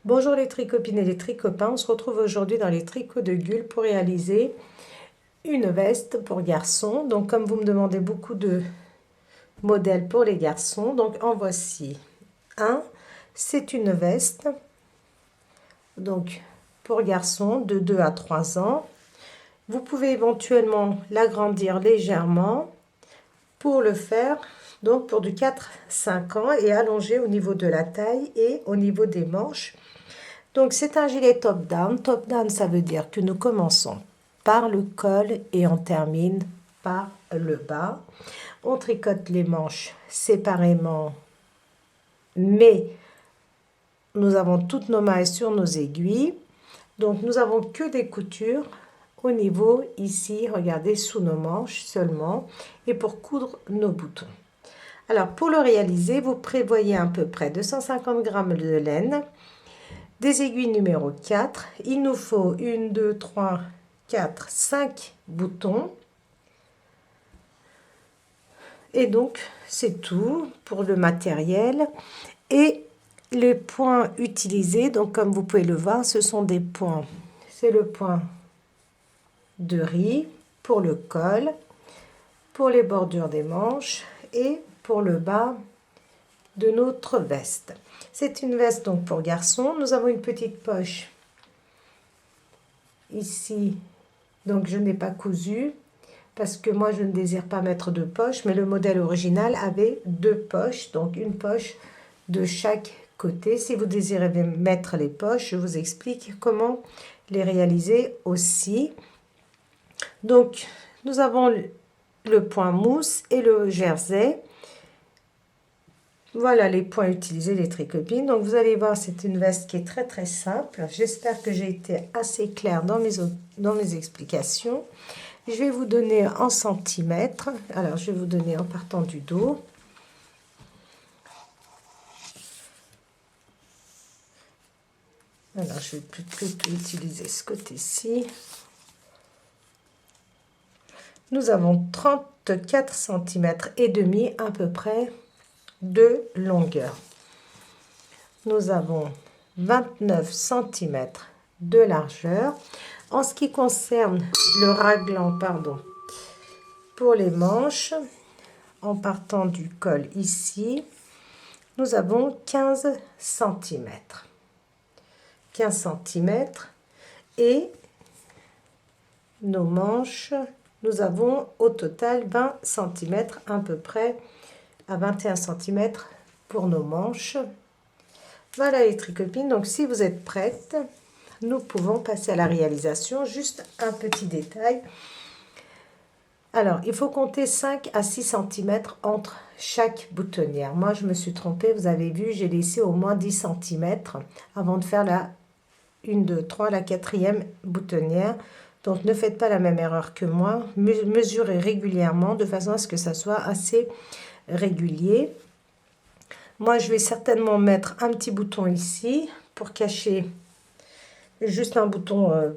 Bonjour les tricopines et les tricopains, on se retrouve aujourd'hui dans les tricots de Gul pour réaliser une veste pour garçons. Donc comme vous me demandez beaucoup de modèles pour les garçons, donc en voici un. C'est une veste donc pour garçons de 2 à 3 ans. Vous pouvez éventuellement l'agrandir légèrement pour le faire donc pour du 4-5 ans et allonger au niveau de la taille et au niveau des manches. Donc c'est un gilet top-down. Top-down, ça veut dire que nous commençons par le col et on termine par le bas. On tricote les manches séparément, mais nous avons toutes nos mailles sur nos aiguilles. Donc nous avons que des coutures au niveau ici, regardez, sous nos manches seulement, et pour coudre nos boutons. Alors pour le réaliser, vous prévoyez à peu près 250 g de laine, des aiguilles numéro 4. Il nous faut 1, 2, 3, 4, 5 boutons. Et donc, c'est tout pour le matériel. Et les points utilisés, donc comme vous pouvez le voir, ce sont des points. C'est le point de riz pour le col, pour les bordures des manches et pour le bas de notre veste. C'est une veste donc pour garçons. Nous avons une petite poche ici, donc je n'ai pas cousu parce que moi je ne désire pas mettre de poche, mais le modèle original avait 2 poches, donc une poche de chaque côté. Si vous désirez mettre les poches, je vous explique comment les réaliser aussi. Donc nous avons le point mousse et le jersey. Voilà les points utilisés, les tricopines. Donc vous allez voir, c'est une veste qui est très simple. J'espère que j'ai été assez claire dans mes explications. Je vais vous donner en centimètres. Alors je vais vous donner en partant du dos. Alors je vais plutôt utiliser ce côté-ci. Nous avons 34 cm et demi à peu près de longueur. Nous avons 29 cm de largeur. En ce qui concerne le raglan, pour les manches, en partant du col ici, nous avons 15 cm. 15 cm et nos manches, nous avons au total 20 cm à peu près, à 21 cm pour nos manches. Voilà les tricopines, donc si vous êtes prêtes, nous pouvons passer à la réalisation. Juste un petit détail. Alors, il faut compter 5 à 6 cm entre chaque boutonnière. Moi, je me suis trompée, vous avez vu, j'ai laissé au moins 10 cm avant de faire la 1, 2, 3, la 4e boutonnière. Donc, ne faites pas la même erreur que moi. Mesurez régulièrement de façon à ce que ça soit assez régulier. Moi, je vais certainement mettre un petit bouton ici pour cacher juste un bouton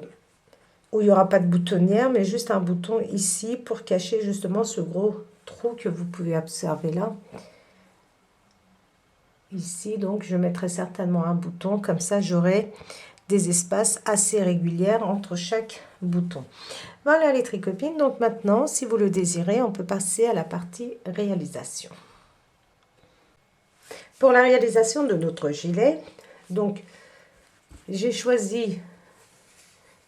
où il n'y aura pas de boutonnière, mais juste un bouton ici pour cacher justement ce gros trou que vous pouvez observer là. Ici, donc, je mettrai certainement un bouton, comme ça j'aurai des espaces assez réguliers entre chaque bouton. Voilà les tricopines, donc maintenant, si vous le désirez, on peut passer à la partie réalisation. Pour la réalisation de notre gilet, donc j'ai choisi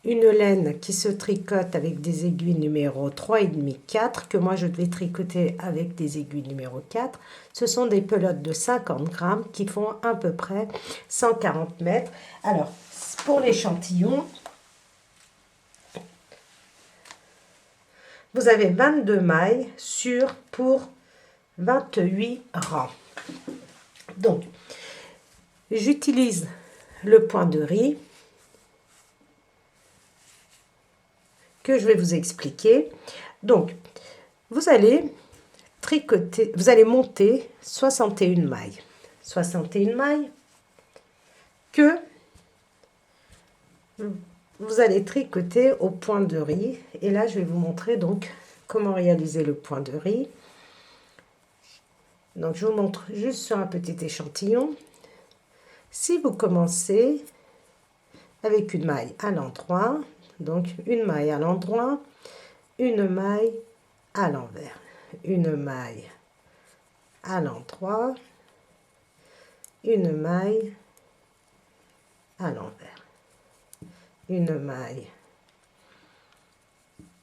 une laine qui se tricote avec des aiguilles numéro 3,5, 4, que moi je vais tricoter avec des aiguilles numéro 4. Ce sont des pelotes de 50 grammes qui font à peu près 140 mètres. Alors, pour l'échantillon, vous avez 22 mailles pour 28 rangs. Donc, j'utilise le point de riz que je vais vous expliquer. Donc, vous allez tricoter, vous allez monter 61 mailles. 61 mailles que vous allez tricoter au point de riz. Et là, je vais vous montrer donc comment réaliser le point de riz. Donc, je vous montre juste sur un petit échantillon. Si vous commencez avec une maille à l'endroit, donc une maille à l'endroit, une maille à l'envers, une maille à l'endroit, une maille à l'envers, une maille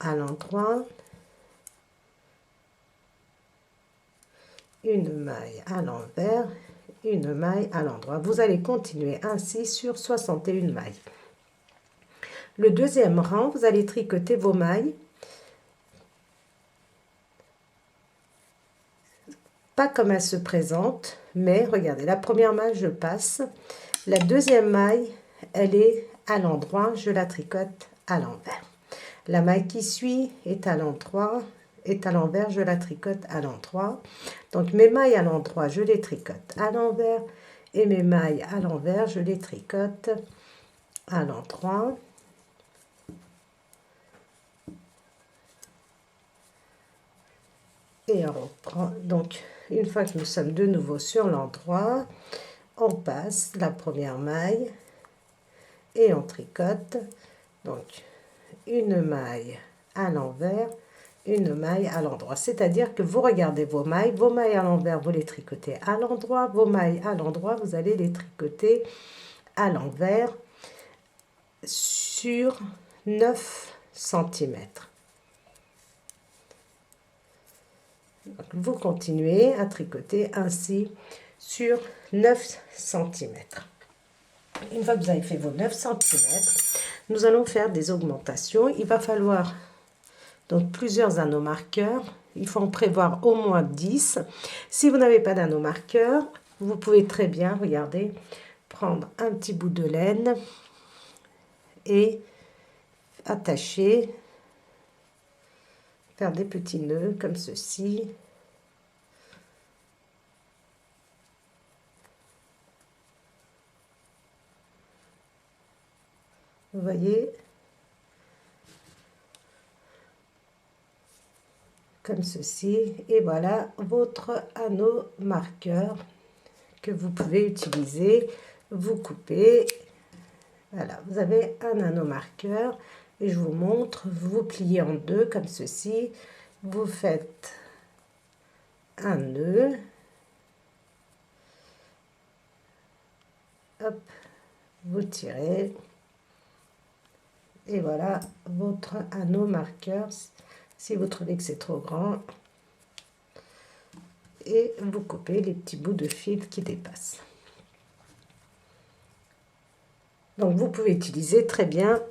à l'endroit, une maille à l'envers, une maille à l'endroit. Vous allez continuer ainsi sur 61 mailles. Le deuxième rang, vous allez tricoter vos mailles, pas comme elles se présentent, mais regardez, la première maille, je passe. La deuxième maille, elle est à l'endroit, je la tricote à l'envers. La maille qui suit est à l'endroit, est à l'envers, je la tricote à l'endroit. Donc mes mailles à l'endroit, je les tricote à l'envers, et mes mailles à l'envers, je les tricote à l'endroit. Et on reprend. Donc une fois que nous sommes de nouveau sur l'endroit, on passe la première maille et on tricote. Donc une maille à l'envers, une maille à l'endroit. C'est-à-dire que vous regardez vos mailles à l'envers, vous les tricotez à l'endroit, vos mailles à l'endroit, vous allez les tricoter à l'envers sur 9 cm. Vous continuez à tricoter ainsi sur 9 cm. Une fois que vous avez fait vos 9 cm, nous allons faire des augmentations. Il va falloir donc plusieurs anneaux marqueurs. Il faut en prévoir au moins 10. Si vous n'avez pas d'anneau marqueur, vous pouvez très bien, regardez, prendre un petit bout de laine et attacher, faire des petits nœuds comme ceci. Vous voyez, comme ceci, et voilà votre anneau marqueur que vous pouvez utiliser. Vous coupez, voilà, vous avez un anneau marqueur et je vous montre, vous pliez en deux comme ceci, vous faites un nœud, hop, vous tirez, et voilà votre anneau marqueur. Si vous trouvez que c'est trop grand, et vous coupez les petits bouts de fil qui dépassent. Donc vous pouvez utiliser très bien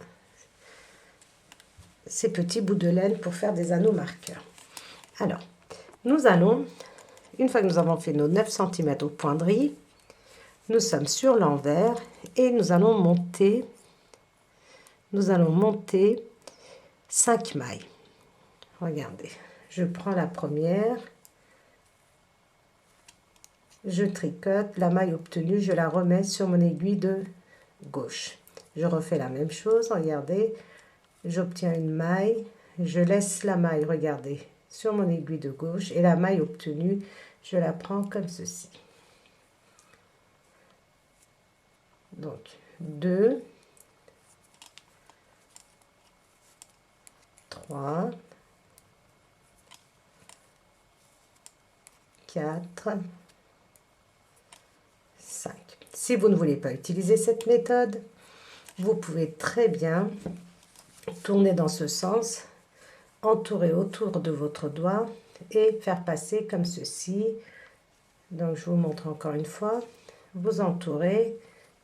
ces petits bouts de laine pour faire des anneaux marqueurs. Alors, nous allons, une fois que nous avons fait nos 9 cm au point de riz, nous sommes sur l'envers et nous allons monter 5 mailles. Regardez, je prends la première, je tricote, la maille obtenue, je la remets sur mon aiguille de gauche. Je refais la même chose, regardez, j'obtiens une maille, je laisse la maille, regardez, sur mon aiguille de gauche, et la maille obtenue, je la prends comme ceci. Donc 2, 3, 4, 5. Si vous ne voulez pas utiliser cette méthode, vous pouvez très bien tourner dans ce sens, entourer autour de votre doigt et faire passer comme ceci. Donc je vous montre encore une fois, vous entourez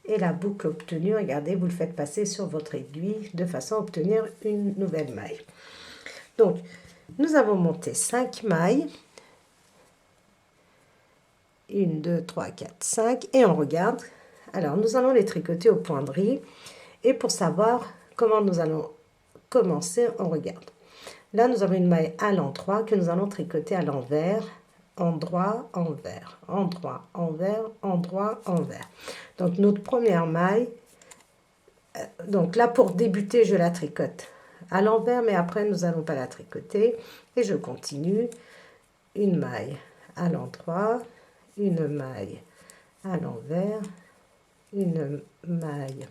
et la boucle obtenue, regardez, vous le faites passer sur votre aiguille de façon à obtenir une nouvelle maille. Donc nous avons monté 5 mailles, 1, 2, 3, 4, 5, et on regarde. Alors nous allons les tricoter au point de riz, et pour savoir comment nous allons commencer, on regarde. Là nous avons une maille à l'endroit que nous allons tricoter à l'envers, endroit, envers, endroit, envers, endroit, envers. Donc notre première maille, donc là pour débuter je la tricote à l'envers, mais après nous n'allons pas la tricoter, et je continue, une maille à l'endroit, une maille à l'envers, une maille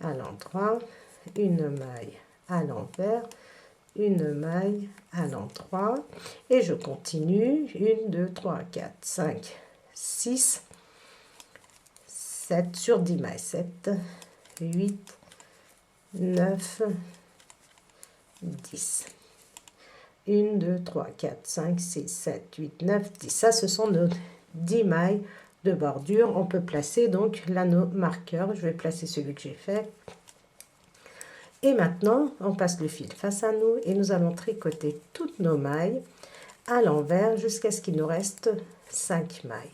à l'endroit, une maille à l'envers, une maille à l'endroit et je continue 1 2 3 4 5 6 7 sur 10 mailles, 7 8 9 10, 1 2 3 4 5 6 7 8 9 10. Ça, ce sont nos 10 mailles de bordure. On peut placer donc l'anneau marqueur. Je vais placer celui que j'ai fait. Et maintenant, on passe le fil face à nous et nous allons tricoter toutes nos mailles à l'envers jusqu'à ce qu'il nous reste 5 mailles.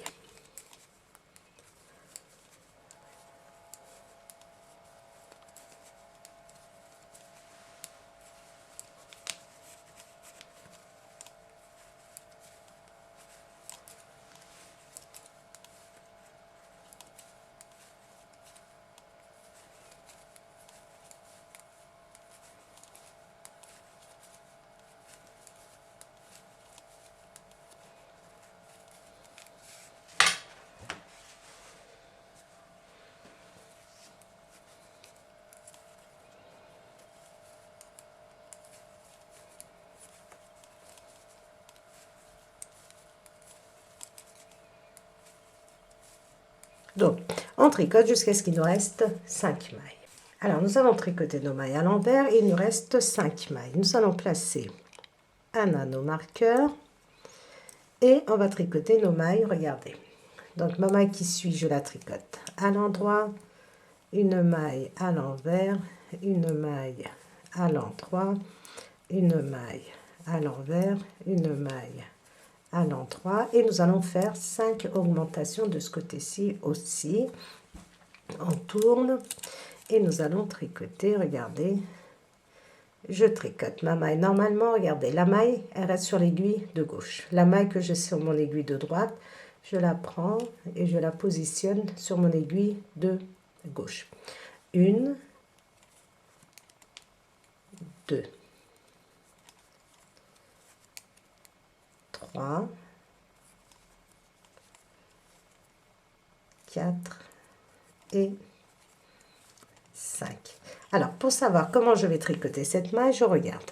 Donc, on tricote jusqu'à ce qu'il nous reste 5 mailles. Alors, nous allons tricoter nos mailles à l'envers et il nous reste 5 mailles. Nous allons placer un anneau marqueur et on va tricoter nos mailles, regardez. Donc, ma maille qui suit, je la tricote à l'endroit, une maille à l'envers, une maille à l'endroit, une maille à l'envers, une maille à l'endroit et nous allons faire 5 augmentations de ce côté-ci aussi. On tourne et nous allons tricoter, regardez, je tricote ma maille. Normalement, regardez, la maille, elle reste sur l'aiguille de gauche. La maille que j'ai sur mon aiguille de droite, je la prends et je la positionne sur mon aiguille de gauche. 1, 2, 3, 4 et 5. Alors, pour savoir comment je vais tricoter cette maille, je regarde.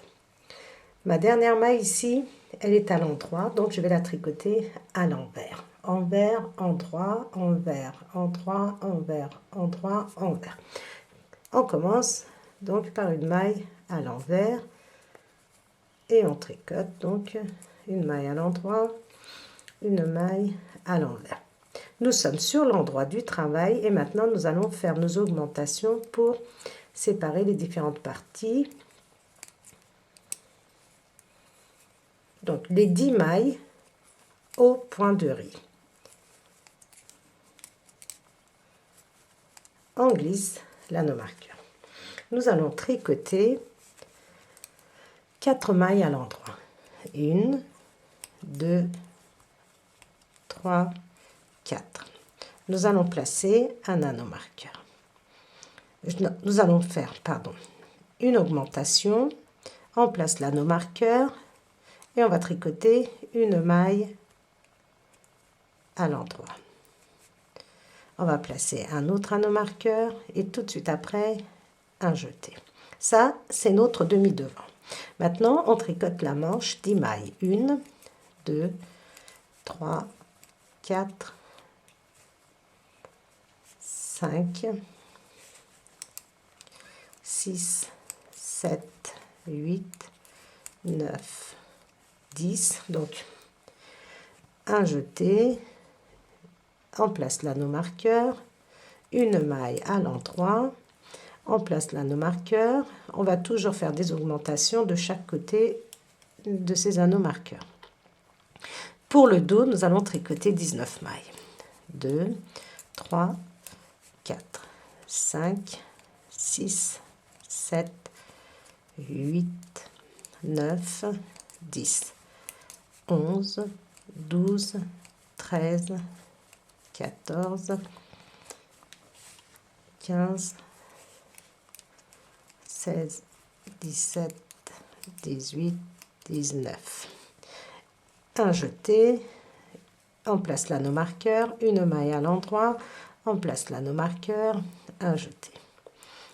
Ma dernière maille ici, elle est à l'endroit, donc je vais la tricoter à l'envers. Envers, endroit, envers, endroit, envers, endroit, envers. On commence donc par une maille à l'envers et on tricote donc une maille à l'endroit, une maille à l'envers. Nous sommes sur l'endroit du travail et maintenant nous allons faire nos augmentations pour séparer les différentes parties. Donc les 10 mailles au point de riz. On glisse l'anneau marqueur. Nous allons tricoter 4 mailles à l'endroit. 1, 2, 3, 4. Nous allons placer un anneau marqueur. Nous allons faire, une augmentation. On place l'anneau marqueur et on va tricoter une maille à l'endroit. On va placer un autre anneau marqueur et tout de suite après, un jeté. Ça, c'est notre demi-devant. Maintenant, on tricote la manche 10 mailles. 1, 2, 3, 4, 5, 6, 7, 8, 9, 10. Donc, un jeté. On place l'anneau marqueur, une maille à l'endroit, on place l'anneau marqueur, on va toujours faire des augmentations de chaque côté de ces anneaux marqueurs. Pour le dos, nous allons tricoter 19 mailles. 2, 3, 4, 5, 6, 7, 8, 9, 10, 11, 12, 13, 14, 15, 16, 17, 18, 19. Un jeté, on place l'anneau marqueur, une maille à l'endroit, on place l'anneau marqueur, un jeté.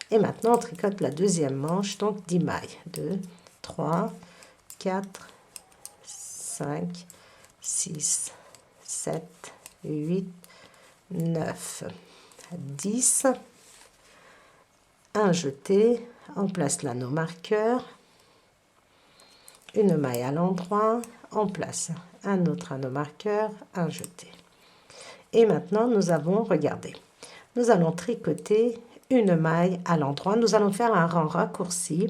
Et maintenant, on tricote la deuxième manche, donc 10 mailles. 2, 3, 4, 5, 6, 7, 8, 9, 10. Un jeté, on place l'anneau marqueur, une maille à l'endroit, on place un autre anneau marqueur, un jeté. Et maintenant, nous avons, regardez, nous allons tricoter une maille à l'endroit. Nous allons faire un rang raccourci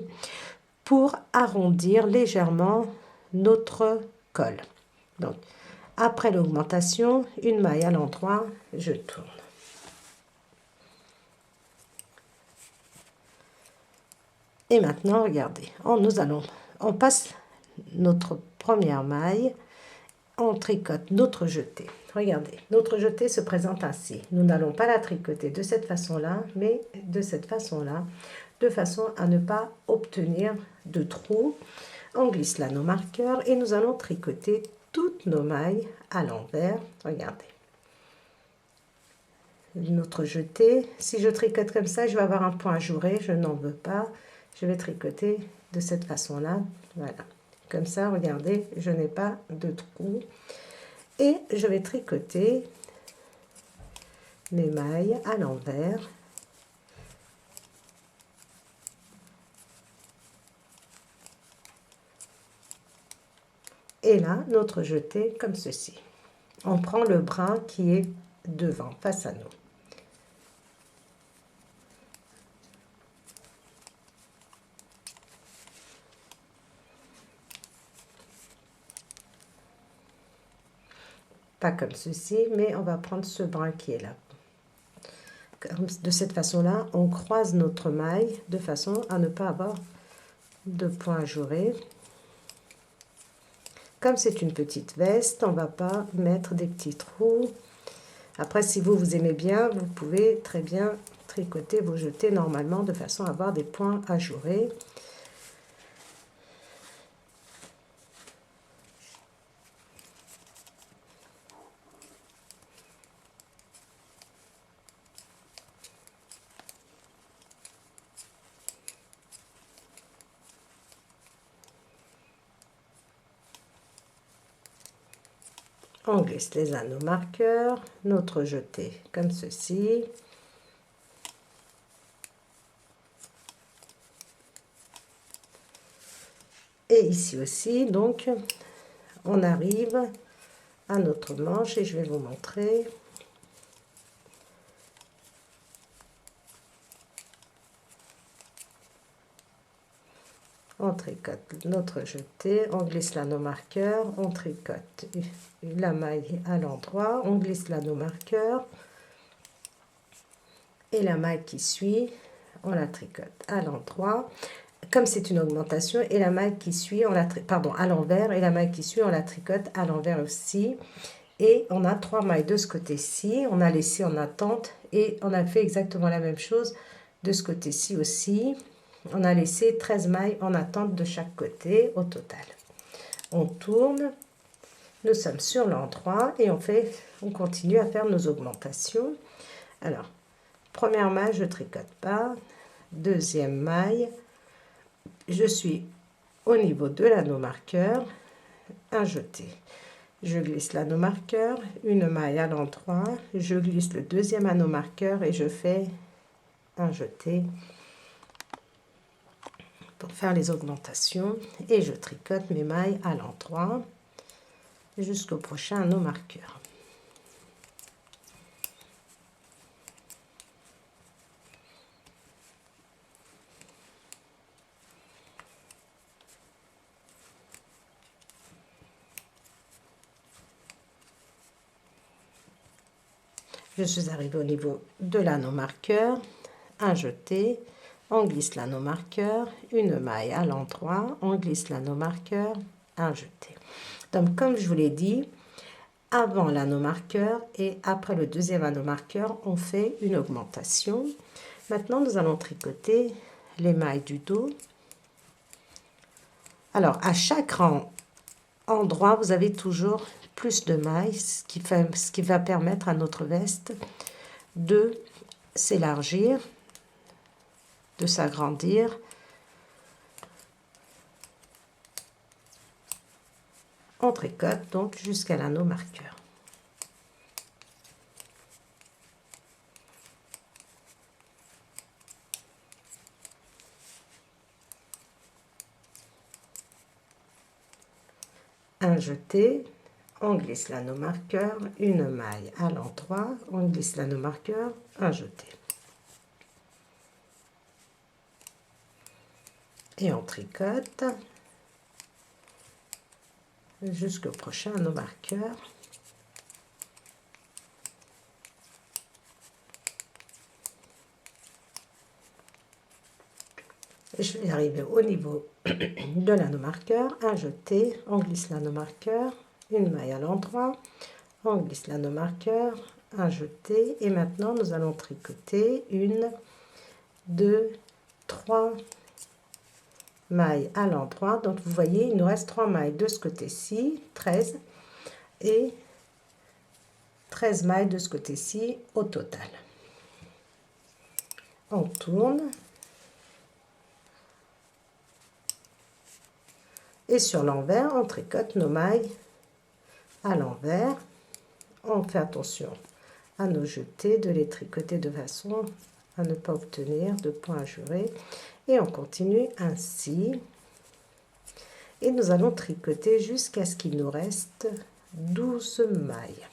pour arrondir légèrement notre col. Donc, après l'augmentation, une maille à l'endroit, je tourne. Et maintenant, regardez, on passe notre première maille, on tricote notre jeté. Regardez, notre jeté se présente ainsi. Nous n'allons pas la tricoter de cette façon-là, mais de cette façon-là, de façon à ne pas obtenir de trous. On glisse l'anneau marqueur et nous allons tricoter toutes nos mailles à l'envers. Regardez. Notre jeté, si je tricote comme ça, je vais avoir un point ajouré, je n'en veux pas. Je vais tricoter de cette façon-là. Voilà. Comme ça, regardez, je n'ai pas de trous. Et je vais tricoter mes mailles à l'envers. Et là, notre jeté comme ceci. On prend le brin qui est devant, face à nous. Pas comme ceci, mais on va prendre ce brin qui est là. De cette façon-là, on croise notre maille de façon à ne pas avoir de point ajouré. Comme c'est une petite veste, on ne va pas mettre des petits trous. Après, si vous aimez bien, vous pouvez très bien tricoter vos jetés normalement de façon à avoir des points ajourés. On glisse les anneaux marqueurs, notre jeté comme ceci. Et ici aussi, donc, on arrive à notre manche et je vais vous montrer. On tricote notre jeté, on glisse l'anneau marqueur, on tricote la maille à l'endroit, on glisse l'anneau marqueur et la maille qui suit, on la tricote à l'endroit. Comme c'est une augmentation, et la maille qui suit, à l'envers, et la maille qui suit, on la tricote à l'envers aussi. Et on a 3 mailles de ce côté-ci, on a laissé en attente et on a fait exactement la même chose de ce côté-ci aussi. On a laissé 13 mailles en attente de chaque côté au total. On tourne, nous sommes sur l'endroit et on continue à faire nos augmentations. Alors, première maille, je ne tricote pas. Deuxième maille, je suis au niveau de l'anneau marqueur, un jeté. Je glisse l'anneau marqueur, une maille à l'endroit, je glisse le deuxième anneau marqueur et je fais un jeté pour faire les augmentations et je tricote mes mailles à l'endroit jusqu'au prochain anneau marqueur. Je suis arrivée au niveau de l'anneau marqueur, un jeté, on glisse l'anneau marqueur, une maille à l'endroit, on glisse l'anneau marqueur, un jeté. Donc comme je vous l'ai dit, avant l'anneau marqueur et après le deuxième anneau marqueur, on fait une augmentation. Maintenant, nous allons tricoter les mailles du dos. Alors, à chaque endroit, vous avez toujours plus de mailles, ce qui va permettre à notre veste de s'élargir, de s'agrandir. On tricote donc jusqu'à l'anneau marqueur. Un jeté, on glisse l'anneau marqueur, une maille à l'endroit, on glisse l'anneau marqueur, un jeté. Et on tricote jusqu'au prochain anneau marqueur. Et je vais arriver au niveau de l'anneau marqueur, un jeté, on glisse l'anneau marqueur, une maille à l'endroit, on glisse l'anneau marqueur, un jeté, et maintenant nous allons tricoter une, deux, trois mailles à l'endroit. Donc vous voyez, il nous reste 3 mailles de ce côté-ci, 13, et 13 mailles de ce côté-ci au total. On tourne. Et sur l'envers, on tricote nos mailles à l'envers. On fait attention à nos jetés, de les tricoter de façon à ne pas obtenir de points à jurer. Et on continue ainsi. Et nous allons tricoter jusqu'à ce qu'il nous reste 12 mailles.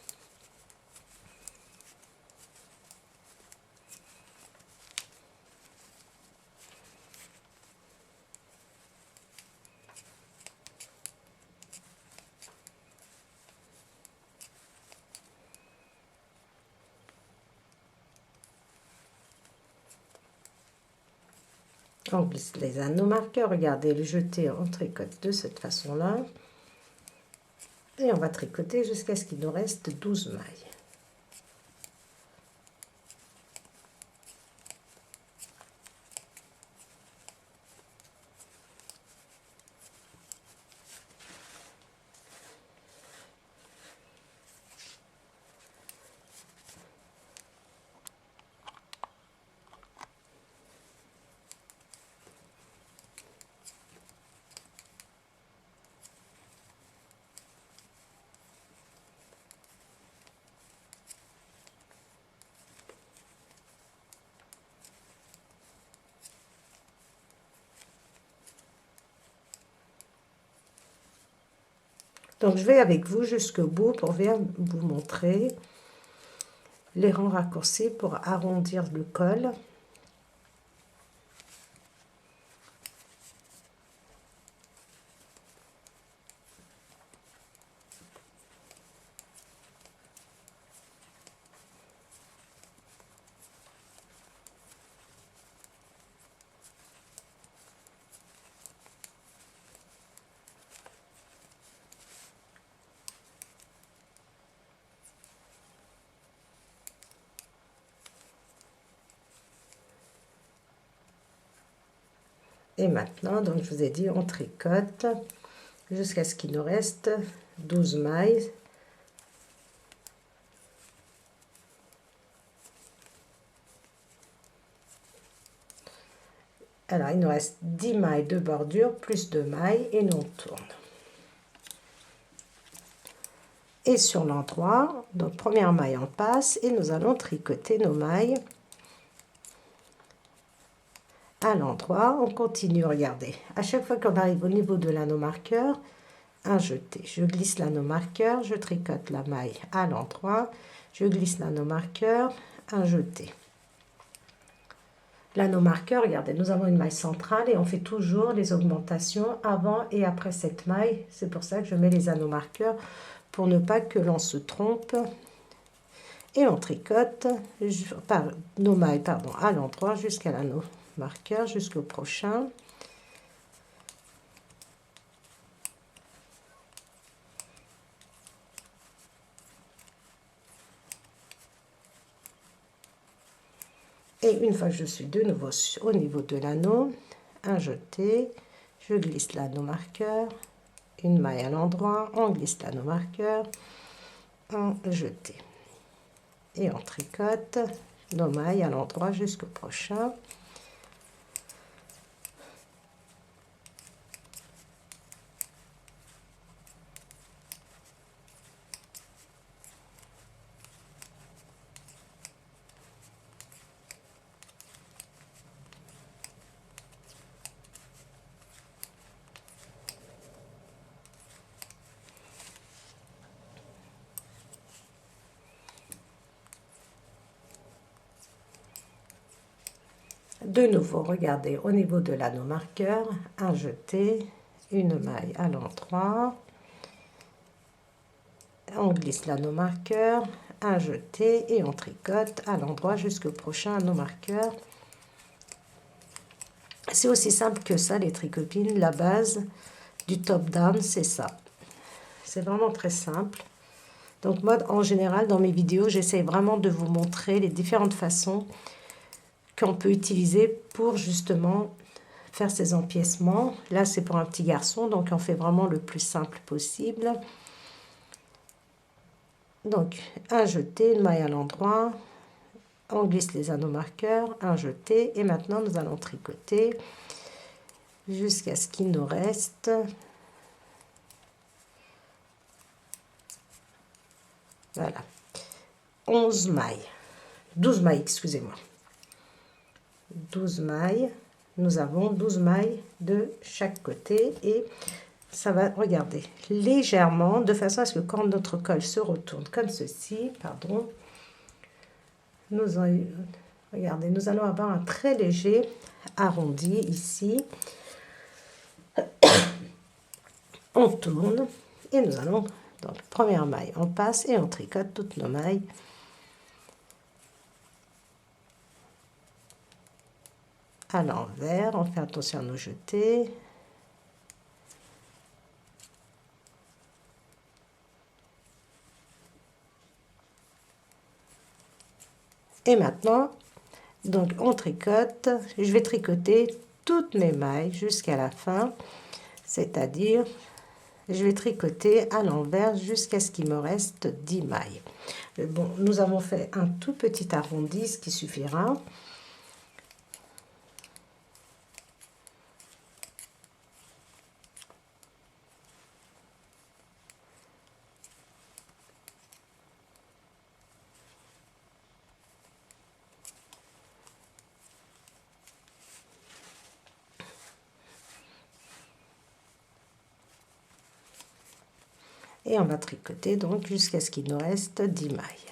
On glisse les anneaux marqueurs, regardez, le jeté, on tricote de cette façon-là. Et on va tricoter jusqu'à ce qu'il nous reste 12 mailles. Donc je vais avec vous jusqu'au bout pour bien vous montrer les rangs raccourcis pour arrondir le col. Et maintenant, donc je vous ai dit, on tricote jusqu'à ce qu'il nous reste 12 mailles. Alors, il nous reste 10 mailles de bordure, plus 2 mailles, et nous on tourne. Et sur l'endroit, donc première maille en passe, et nous allons tricoter nos mailles à l'endroit. On continue, regardez, à chaque fois qu'on arrive au niveau de l'anneau marqueur, un jeté, je glisse l'anneau marqueur, je tricote la maille à l'endroit, je glisse l'anneau marqueur, un jeté. L'anneau marqueur, regardez, nous avons une maille centrale et on fait toujours les augmentations avant et après cette maille. C'est pour ça que je mets les anneaux marqueurs, pour ne pas que l'on se trompe. Et on tricote nos mailles à l'endroit jusqu'à l'anneau marqueur, jusqu'au prochain. Et une fois que je suis de nouveau au niveau de l'anneau, un jeté, je glisse l'anneau marqueur, une maille à l'endroit, on glisse l'anneau marqueur, un jeté. et on tricote nos mailles à l'endroit jusqu'au prochain. De nouveau, regardez, au niveau de l'anneau marqueur, un jeté, une maille à l'endroit, on glisse l'anneau marqueur, un jeté et on tricote à l'endroit jusqu'au prochain anneau marqueur. C'est aussi simple que ça, les tricopines. La base du top down, c'est ça. C'est vraiment très simple. Donc moi, en général, dans mes vidéos, j'essaie vraiment de vous montrer les différentes façons qu'on peut utiliser pour justement faire ces empiècements. Là, c'est pour un petit garçon, donc on fait vraiment le plus simple possible. Donc, un jeté, une maille à l'endroit, on glisse les anneaux marqueurs, un jeté, et maintenant nous allons tricoter jusqu'à ce qu'il nous reste voilà 11 mailles, 12 mailles, excusez-moi. 12 mailles, nous avons 12 mailles de chaque côté et ça va, regardez, légèrement, de façon à ce que quand notre col se retourne comme ceci, pardon, regardez, nous allons avoir un très léger arrondi ici. On tourne et nous allons dans la première maille, on passe et on tricote toutes nos mailles. À l'envers, on fait attention à nous jeter. Et maintenant, donc on tricote, je vais tricoter toutes mes mailles jusqu'à la fin, c'est-à-dire je vais tricoter à l'envers jusqu'à ce qu'il me reste 10 mailles. Bon, nous avons fait un tout petit arrondi, ce qui suffira. Et on va tricoter donc jusqu'à ce qu'il nous reste 10 mailles.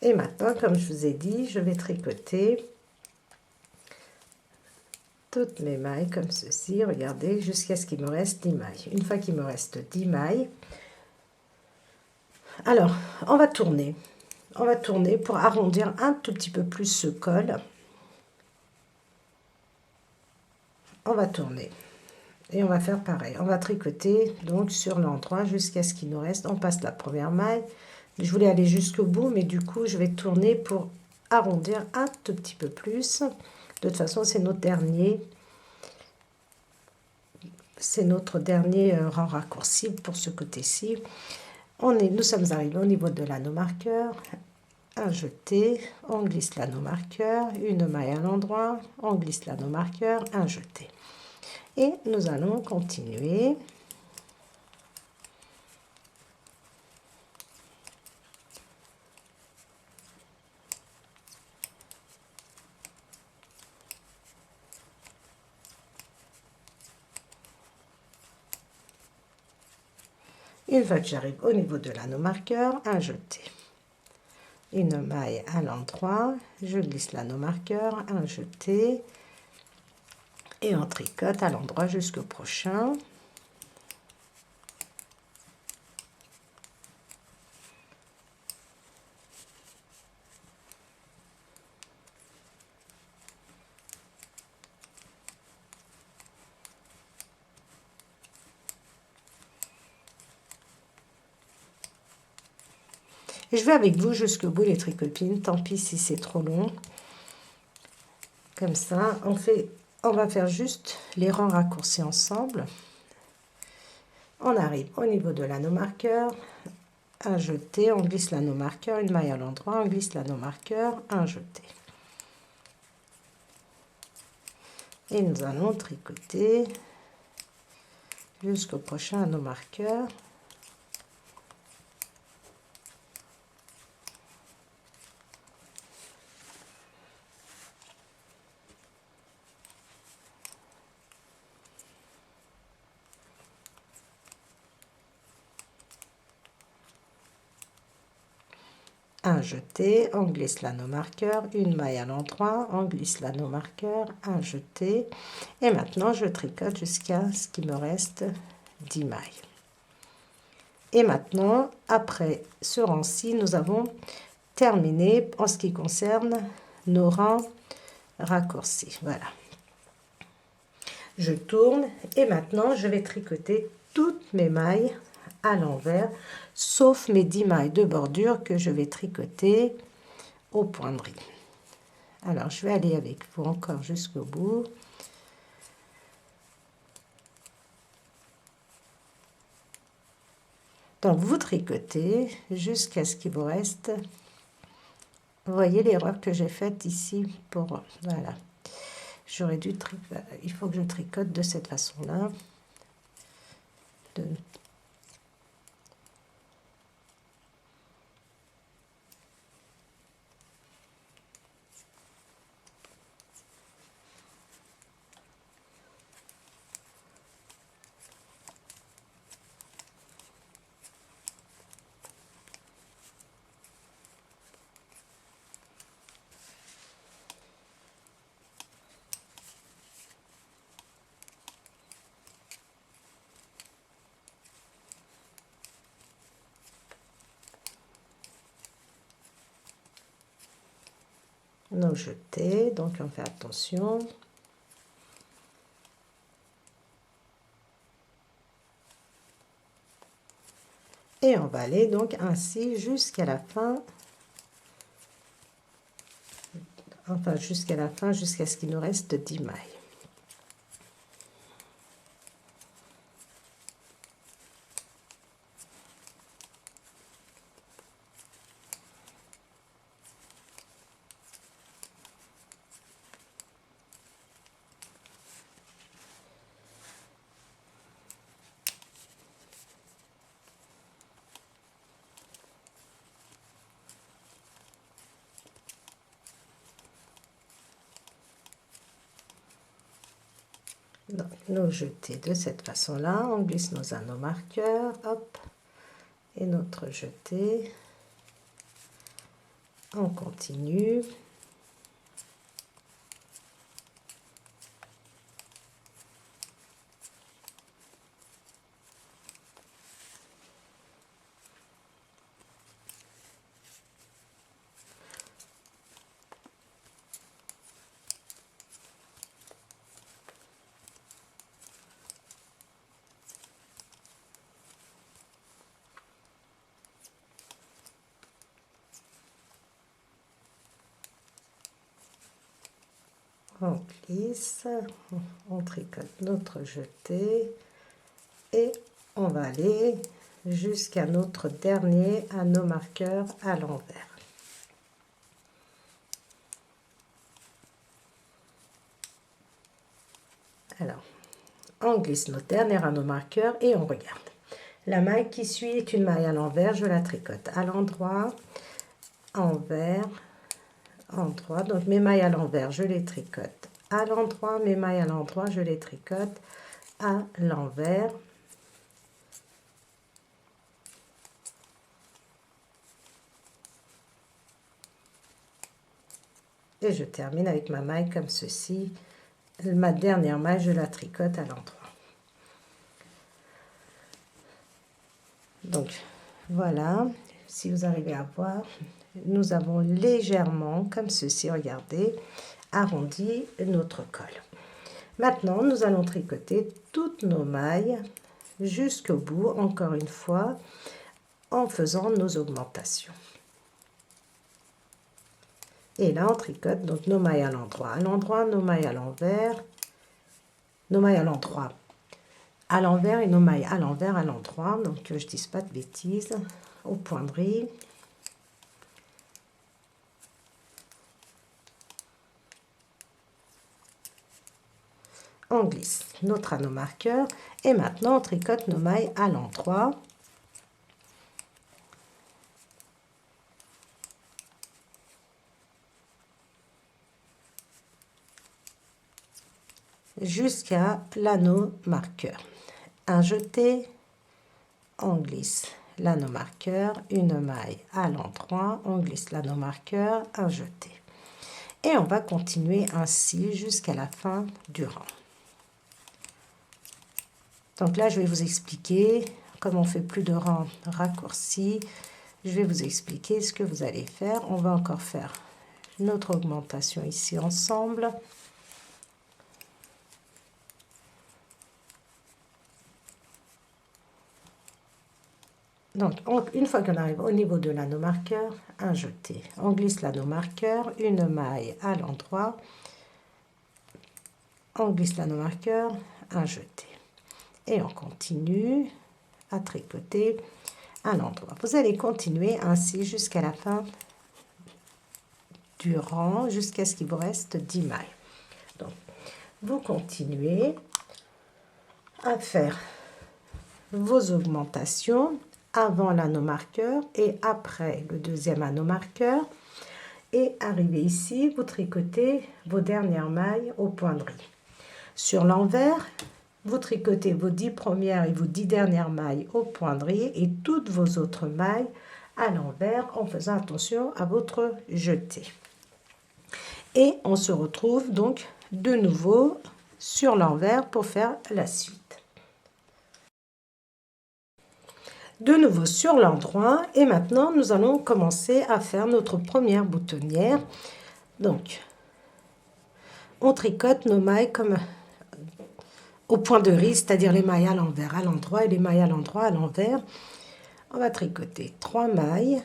Et maintenant, comme je vous ai dit, je vais tricoter toutes mes mailles comme ceci, regardez, jusqu'à ce qu'il me reste 10 mailles. Une fois qu'il me reste 10 mailles, alors, on va tourner pour arrondir un tout petit peu plus ce col. On va tourner et on va faire pareil. On va tricoter donc sur l'endroit jusqu'à ce qu'il nous reste. On passe la première maille. Je voulais aller jusqu'au bout, mais du coup, je vais tourner pour arrondir un tout petit peu plus. De toute façon, c'est notre dernier c'est notre dernier rang raccourci pour ce côté-ci. Nous sommes arrivés au niveau de l'anneau marqueur. Un jeté, on glisse l'anneau marqueur, une maille à l'endroit, on glisse l'anneau marqueur, un jeté. Et nous allons continuer. Une fois que j'arrive au niveau de l'anneau marqueur, un jeté. Une maille à l'endroit, je glisse l'anneau marqueur, un jeté et on tricote à l'endroit jusqu'au prochain. Je vais avec vous jusqu'au bout les tricopines, tant pis si c'est trop long. Comme ça, on va faire juste les rangs raccourcis ensemble. On arrive au niveau de l'anneau marqueur, un jeté, on glisse l'anneau marqueur, une maille à l'endroit, on glisse l'anneau marqueur, un jeté. Et nous allons tricoter jusqu'au prochain anneau marqueur. Un jeté, on glisse l'anneau marqueur, une maille à l'endroit, on glisse l'anneau marqueur, un jeté. Et maintenant, je tricote jusqu'à ce qu'il me reste 10 mailles. Et maintenant, après ce rang-ci, nous avons terminé en ce qui concerne nos rangs raccourcis. Voilà. Je tourne et maintenant, je vais tricoter toutes mes mailles à l'envers, sauf mes 10 mailles de bordure que je vais tricoter au point de riz. Alors, je vais aller avec vous encore jusqu'au bout. Donc, vous tricotez jusqu'à ce qu'il vous reste. Vous voyez l'erreur que j'ai faite ici pour... Voilà. J'aurais dû tricoter. Il faut que je tricote de cette façon-là. Nos jetés, donc on fait attention. Et on va aller donc ainsi jusqu'à la fin. Enfin, jusqu'à la fin, jusqu'à ce qu'il nous reste 10 mailles. Donc, nos jetés de cette façon-là, on glisse nos anneaux marqueurs, hop, et notre jeté, on continue. On glisse, on tricote notre jeté, va aller jusqu'à notre dernier anneau marqueur à l'envers. Alors, on glisse notre dernier anneau marqueur et on regarde. La maille qui suit est une maille à l'envers, je la tricote à l'endroit, envers, endroit. Donc mes mailles à l'envers, je les tricote à l'endroit, mes mailles à l'endroit, je les tricote à l'envers. Et je termine avec ma maille comme ceci. Ma dernière maille, je la tricote à l'endroit. Donc, voilà, si vous arrivez à voir, nous avons légèrement, comme ceci, regardez, arrondi notre col. Maintenant, nous allons tricoter toutes nos mailles jusqu'au bout, encore une fois, en faisant nos augmentations. Et là, on tricote donc nos mailles à l'endroit, nos mailles à l'envers, nos mailles à l'endroit, à l'envers et nos mailles à l'envers, à l'endroit. Donc, que je ne dise pas de bêtises, au point de riz. On glisse notre anneau marqueur et maintenant on tricote nos mailles à l'endroit. Jusqu'à l'anneau marqueur. Un jeté, on glisse l'anneau marqueur, une maille à l'endroit, on glisse l'anneau marqueur, un jeté. Et on va continuer ainsi jusqu'à la fin du rang. Donc là, je vais vous expliquer, comme on fait plus de rangs raccourcis, je vais vous expliquer ce que vous allez faire. On va encore faire notre augmentation ici ensemble. Donc, une fois qu'on arrive au niveau de l'anneau marqueur, un jeté. On glisse l'anneau marqueur, une maille à l'endroit. On glisse l'anneau marqueur, un jeté. Et on continue à tricoter à l'endroit. Vous allez continuer ainsi jusqu'à la fin du rang, jusqu'à ce qu'il vous reste 10 mailles. Donc, vous continuez à faire vos augmentations avant l'anneau marqueur et après le deuxième anneau marqueur. Et arrivé ici, vous tricotez vos dernières mailles au point de riz. Sur l'envers, vous tricotez vos 10 premières et vos 10 dernières mailles au point de riz et toutes vos autres mailles à l'envers en faisant attention à votre jeté. Et on se retrouve donc de nouveau sur l'envers pour faire la suite. De nouveau sur l'endroit et maintenant nous allons commencer à faire notre première boutonnière. Donc, on tricote nos mailles comme au point de riz, c'est-à-dire les mailles à l'envers, à l'endroit et les mailles à l'endroit, à l'envers. On va tricoter 3 mailles,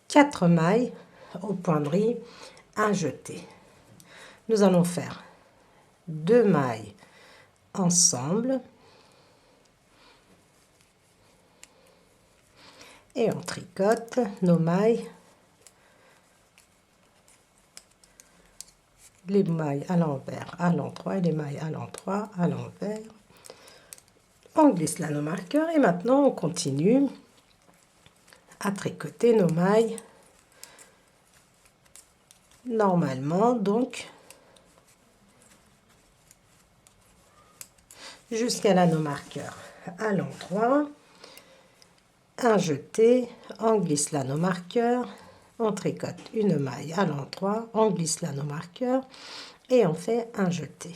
4 mailles au point de riz, un jeté. Nous allons faire 2 mailles ensemble et on tricote nos mailles, les mailles à l'envers, à l'endroit et les mailles à l'endroit, à l'envers. On glisse l'anneau marqueur et maintenant on continue à tricoter nos mailles normalement, donc jusqu'à l'anneau marqueur à l'endroit, un jeté, on glisse l'anneau marqueur, on tricote une maille à l'endroit, on glisse l'anneau marqueur et on fait un jeté.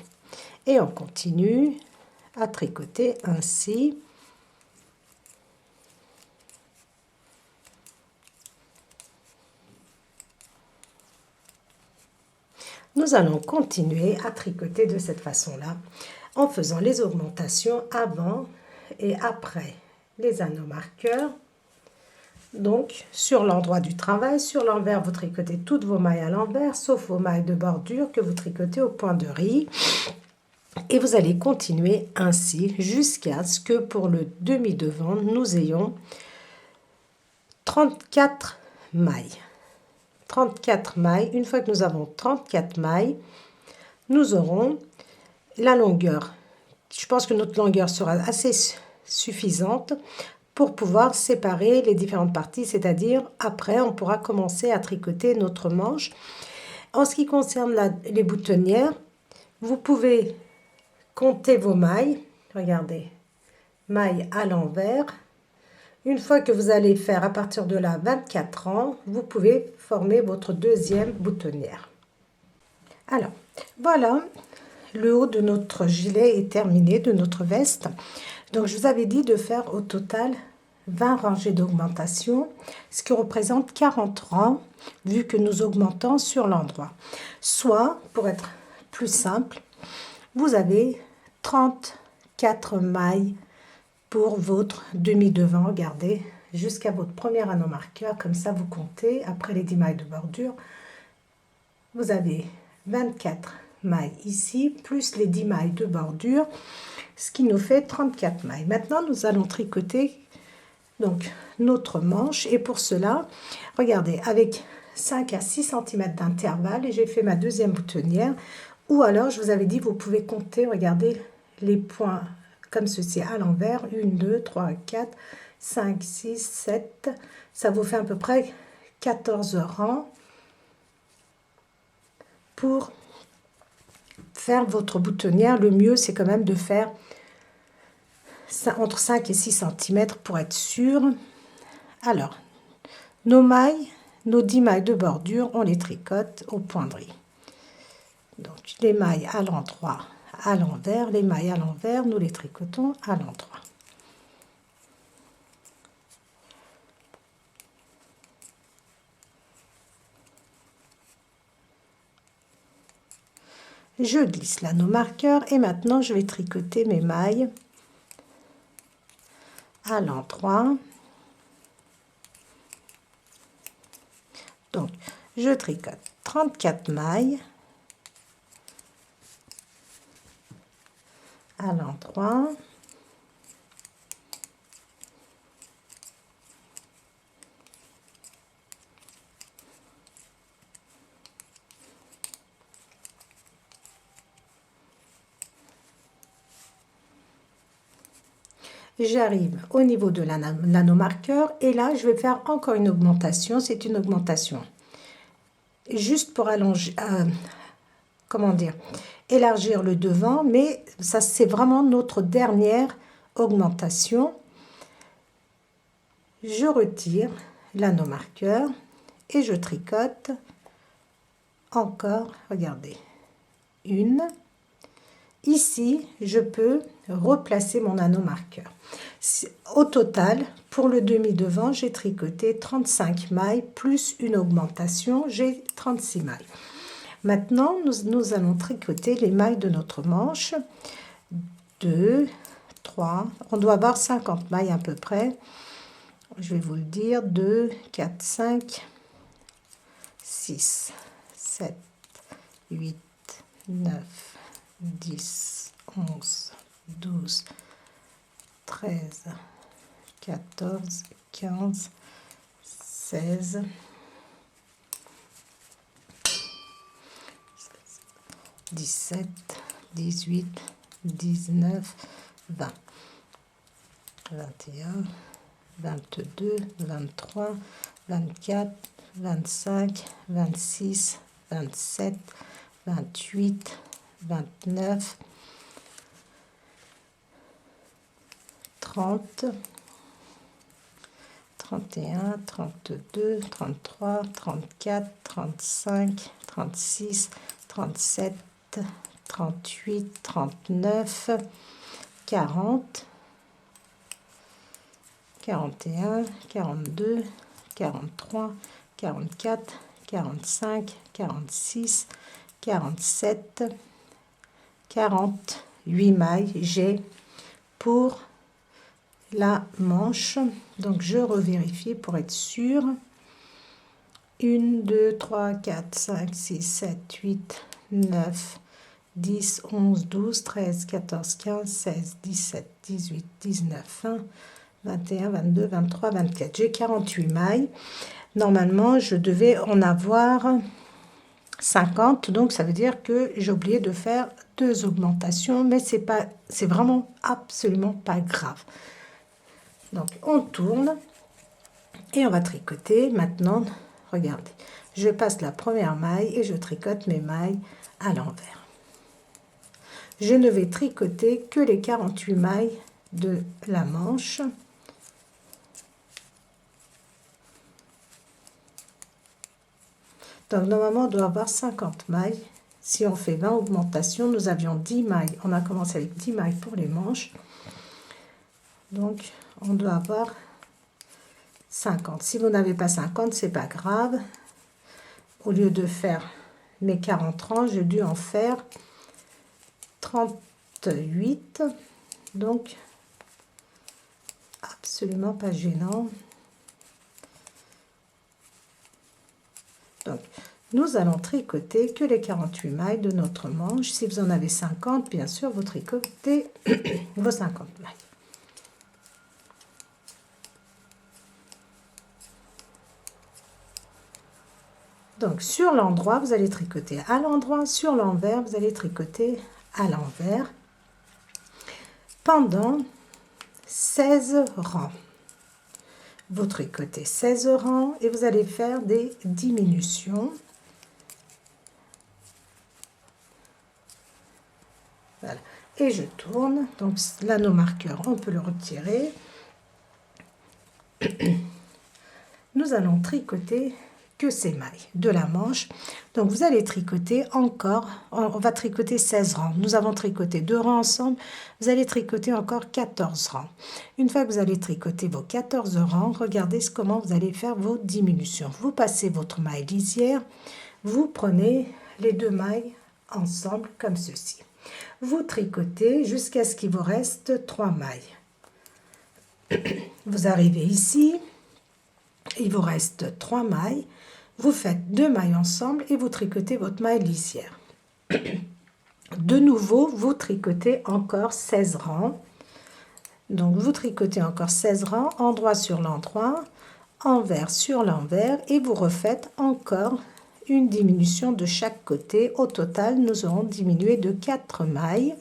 Et on continue à tricoter ainsi. Nous allons continuer à tricoter de cette façon-là en faisant les augmentations avant et après les anneaux marqueurs. Donc, sur l'endroit du travail, sur l'envers, vous tricotez toutes vos mailles à l'envers, sauf vos mailles de bordure que vous tricotez au point de riz. Et vous allez continuer ainsi jusqu'à ce que pour le demi-devant, nous ayons 34 mailles. 34 mailles. Une fois que nous avons 34 mailles, nous aurons la longueur. Je pense que notre longueur sera assez suffisante pour pouvoir séparer les différentes parties, c'est-à-dire après on pourra commencer à tricoter notre manche. En ce qui concerne les boutonnières, vous pouvez compter vos mailles. Regardez, mailles à l'envers. Une fois que vous allez faire à partir de là 24 rangs, vous pouvez former votre deuxième boutonnière. Alors, voilà, le haut de notre gilet est terminé, de notre veste. Donc, je vous avais dit de faire au total 20 rangées d'augmentation, ce qui représente 40 rangs, vu que nous augmentons sur l'endroit. Soit, pour être plus simple, vous avez 34 mailles pour votre demi-devant, regardez, jusqu'à votre premier anneau marqueur, comme ça vous comptez, après les 10 mailles de bordure, vous avez 24 mailles ici, plus les 10 mailles de bordure, ce qui nous fait 34 mailles. Maintenant, nous allons tricoter donc notre manche, et pour cela, regardez, avec 5 à 6 cm d'intervalle, et j'ai fait ma deuxième boutonnière, ou alors, je vous avais dit, vous pouvez compter, regardez, les points comme ceci à l'envers, 1, 2, 3, 4, 5, 6, 7, ça vous fait à peu près 14 rangs pour faire votre boutonnière. Le mieux, c'est quand même de faire entre 5 et 6 cm pour être sûr. Alors, nos mailles, nos 10 mailles de bordure, on les tricote au poinderie. Donc, les mailles à l'endroit, à l'envers, les mailles à l'envers, nous les tricotons à l'endroit. Je glisse l'anneau marqueur et maintenant je vais tricoter mes mailles à l'endroit. Donc, je tricote 34 mailles à l'endroit. J'arrive au niveau de l'anneau marqueur et là je vais faire encore une augmentation. C'est une augmentation juste pour allonger, comment dire, élargir le devant, mais ça c'est vraiment notre dernière augmentation. Je retire l'anneau marqueur et je tricote encore, regardez, une. Ici, je peux replacer mon anneau marqueur. Au total, pour le demi-devant, j'ai tricoté 35 mailles plus une augmentation, j'ai 36 mailles. Maintenant, nous allons tricoter les mailles de notre manche. 2, 3, on doit avoir 50 mailles à peu près. Je vais vous le dire, 2, 4, 5, 6, 7, 8, 9, 10, 11, 12, 13, 14, 15, 16, 17, 18, 19, 20, 21, 22, 23, 24, 25, 26, 27, 28, 29, 30, 31, 32, 33, 34, 35, 36, 37, 38, 39, 40, 41, 42, 43, 44, 45, 46, 47, 48 mailles j'ai pour la manche. Donc je revérifie pour être sûr. 1, 2, 3, 4, 5, 6, 7, 8, 9, 10, 11, 12, 13, 14, 15, 16, 17, 18, 19, 20, 21, 22, 23, 24. J'ai 48 mailles. Normalement, je devais en avoir 50, donc ça veut dire que j'ai oublié de faire 2 augmentations, mais c'est vraiment absolument pas grave. Donc on tourne et on va tricoter. Maintenant, regardez, je passe la première maille et je tricote mes mailles à l'envers. Je ne vais tricoter que les 48 mailles de la manche. Donc normalement on doit avoir 50 mailles. Si on fait 20 augmentations, nous avions 10 mailles. On a commencé avec 10 mailles pour les manches. Donc on doit avoir 50. Si vous n'avez pas 50, c'est pas grave. Au lieu de faire mes 40 rangs, j'ai dû en faire 38. Donc absolument pas gênant. Donc, nous allons tricoter que les 48 mailles de notre manche. Si vous en avez 50, bien sûr, vous tricotez vos 50 mailles. Donc, sur l'endroit, vous allez tricoter à l'endroit. Sur l'envers, vous allez tricoter à l'envers pendant 16 rangs. Vous tricotez 16 rangs et vous allez faire des diminutions. Voilà. Et je tourne. Donc l'anneau marqueur, on peut le retirer. Nous allons tricoter que ces mailles de la manche. Donc vous allez tricoter encore, on va tricoter 16 rangs. Nous avons tricoté 2 rangs ensemble, vous allez tricoter encore 14 rangs. Une fois que vous allez tricoter vos 14 rangs, regardez comment vous allez faire vos diminutions. Vous passez votre maille lisière, vous prenez les 2 mailles ensemble comme ceci. Vous tricotez jusqu'à ce qu'il vous reste 3 mailles. Vous arrivez ici, il vous reste 3 mailles. Vous faites 2 mailles ensemble et vous tricotez votre maille lisière. De nouveau, vous tricotez encore 16 rangs. Donc, vous tricotez encore 16 rangs, endroit sur l'endroit, envers sur l'envers, et vous refaites encore une diminution de chaque côté. Au total, nous aurons diminué de 4 mailles.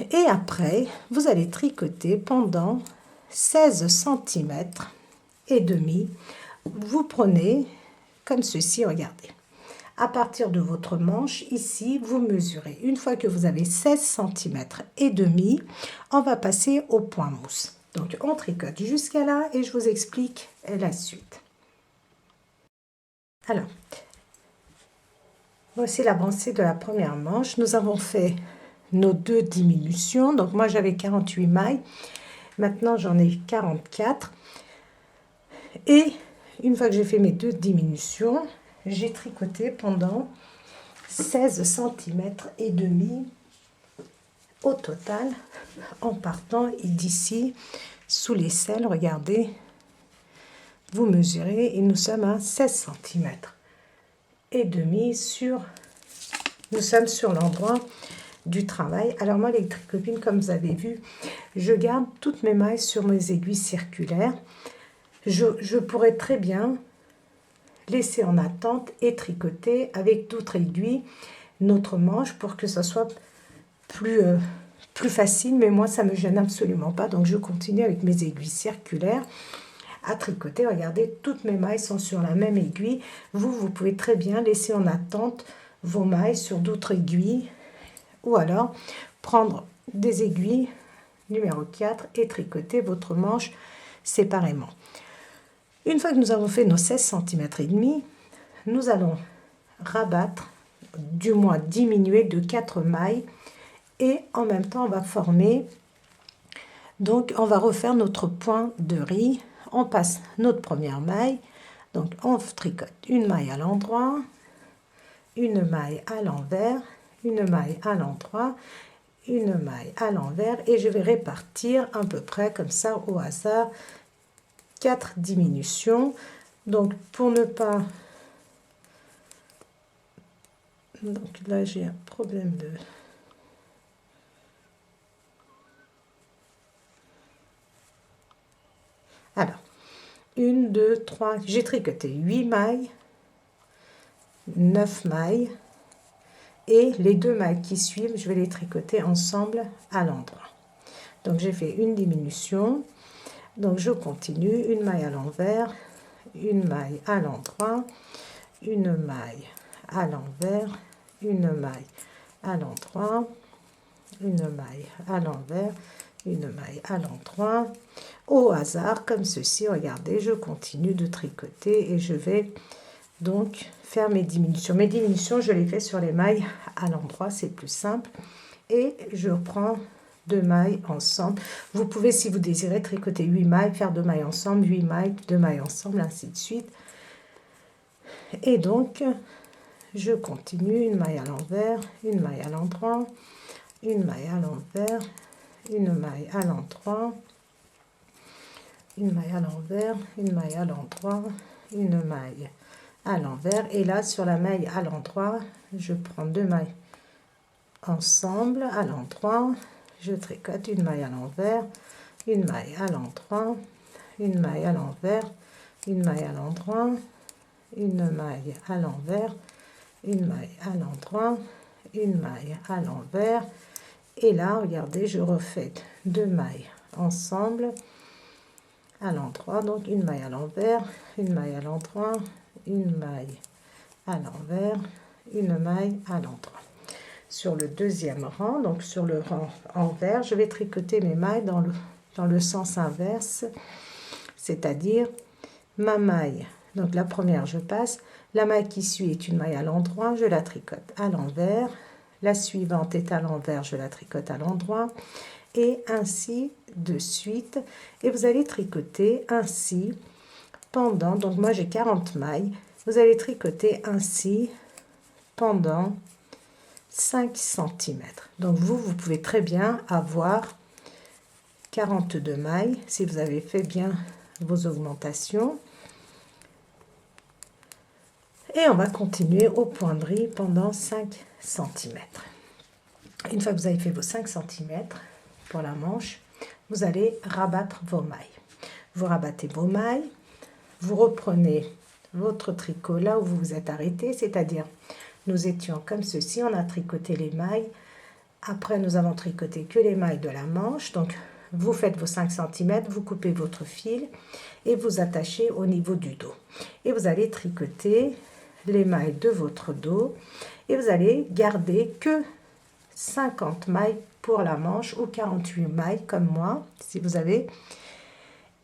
Et après, vous allez tricoter pendant 16 cm et demi. Vous prenez comme ceci, regardez. À partir de votre manche, ici, vous mesurez. Une fois que vous avez 16 cm et demi, on va passer au point mousse. Donc, on tricote jusqu'à là et je vous explique la suite. Alors, voici l'avancée de la première manche. Nous avons fait nos 2 diminutions. Donc, moi, j'avais 48 mailles. Maintenant, j'en ai 44. Et une fois que j'ai fait mes 2 diminutions, j'ai tricoté pendant 16 cm et demi au total, en partant d'ici sous l'aisselle. Regardez, vous mesurez et nous sommes à 16 cm et demi nous sommes sur l'endroit du travail. Alors moi, les tricopines, comme vous avez vu, je garde toutes mes mailles sur mes aiguilles circulaires. Je pourrais très bien laisser en attente et tricoter avec d'autres aiguilles notre manche pour que ça soit plus facile, mais moi ça me gêne absolument pas, donc je continue avec mes aiguilles circulaires à tricoter. Regardez, toutes mes mailles sont sur la même aiguille. Vous pouvez très bien laisser en attente vos mailles sur d'autres aiguilles, ou alors prendre des aiguilles numéro 4 et tricoter votre manche séparément. Une fois que nous avons fait nos 16 cm et demi, nous allons rabattre, du moins diminuer de 4 mailles, et en même temps on va former, donc on va refaire notre point de riz. On passe notre première maille, donc on tricote une maille à l'endroit, une maille à l'envers, une maille à l'endroit, une maille à l'envers, et je vais répartir à peu près comme ça au hasard 4 diminutions. Donc pour ne pas Donc là, j'ai un problème de... Alors, 1, 2, 3, j'ai tricoté 8 mailles, 9 mailles, et les 2 mailles qui suivent, je vais les tricoter ensemble à l'endroit. Donc, j'ai fait une diminution, donc je continue, une maille à l'envers, une maille à l'endroit, une maille à l'envers, une maille à l'endroit, une maille à l'envers, une maille à l'endroit, au hasard comme ceci. Regardez, je continue de tricoter et je vais donc faire mes diminutions. Mes diminutions, je les fais sur les mailles à l'endroit, c'est plus simple, et je reprends 2 mailles ensemble. Vous pouvez, si vous désirez, tricoter 8 mailles, faire 2 mailles ensemble, 8 mailles, 2 mailles ensemble, ainsi de suite. Et donc je continue, une maille à l'envers, une maille à l'endroit, une maille à l'envers, une maille à l'endroit, une maille à l'envers, une maille à l'endroit, une maille à l'envers. Et là, sur la maille à l'endroit, je prends 2 mailles ensemble à l'endroit, je tricote une maille à l'envers, une maille à l'endroit, une maille à l'envers, une maille à l'endroit, une maille à l'envers, une maille à l'endroit, une maille à l'envers, et là regardez, je refais 2 mailles ensemble à l'endroit, donc une maille à l'envers, une maille à l'endroit, une maille à l'envers, une maille à l'endroit. Sur le deuxième rang, donc sur le rang envers, je vais tricoter mes mailles dans le sens inverse, c'est-à-dire ma maille. Donc la première, je passe, la maille qui suit est une maille à l'endroit, je la tricote à l'envers, la suivante est à l'envers, je la tricote à l'endroit, et ainsi de suite. Et vous allez tricoter ainsi pendant, donc moi j'ai 40 mailles, vous allez tricoter ainsi pendant 5 cm. Donc vous pouvez très bien avoir 42 mailles si vous avez fait bien vos augmentations. Et on va continuer au point de riz pendant 5 cm. Une fois que vous avez fait vos 5 cm pour la manche, vous allez rabattre vos mailles. Vous rabattez vos mailles, vous reprenez votre tricot là où vous vous êtes arrêté, c'est-à-dire nous étions comme ceci, on a tricoté les mailles. Après, nous avons tricoté que les mailles de la manche. Donc, vous faites vos 5 cm, vous coupez votre fil et vous attachez au niveau du dos. Et vous allez tricoter les mailles de votre dos et vous allez garder que 50 mailles pour la manche ou 48 mailles comme moi, si vous avez.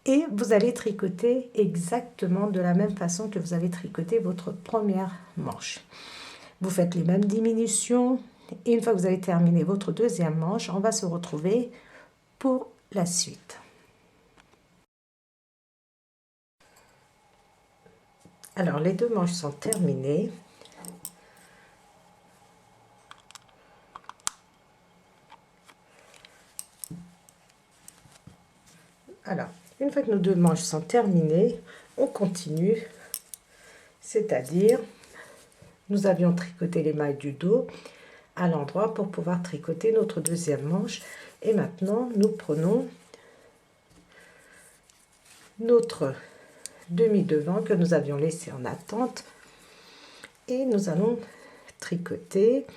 Et vous allez tricoter exactement de la même façon que vous avez tricoté votre première manche. Vous faites les mêmes diminutions et une fois que vous avez terminé votre deuxième manche, on va se retrouver pour la suite. Alors les 2 manches sont terminées. Alors, une fois que nos 2 manches sont terminées, on continue, c'est-à-dire nous avions tricoté les mailles du dos à l'endroit pour pouvoir tricoter notre deuxième manche. Et maintenant, nous prenons notre demi-devant que nous avions laissé en attente et nous allons tricoter